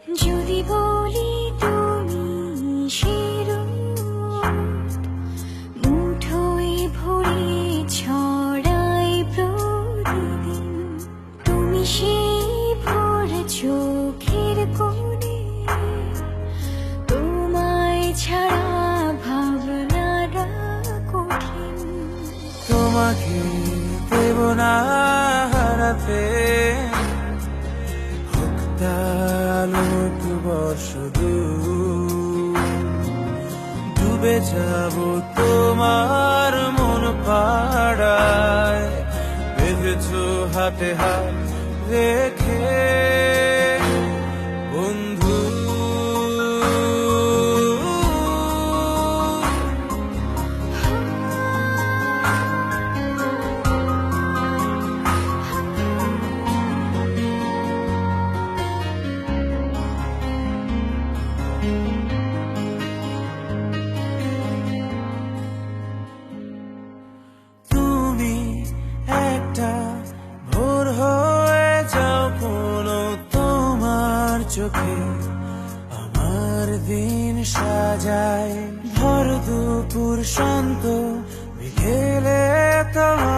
যদি বলি তুমি শিরোদ মুঠোয় ভরে ছড়াই প্রতিদিন, তুমি সেই ভোর চোখের কোণে, তোমায় ছাড়া ভাবনাটা কঠিন। তোমাকে দেব না হারাতে, হোক তালুক বর্ষ ডুবে যাব তোমার মন পাড়ায়, বেঁধেছ হাতে হাত রেখে বন্ধু। তুমি একটা ভোর হয়ে যাও কোনো তোমার চোখে, আমার দিন সাজায় ভর দুপুর শান্ত বিকেলে তোমার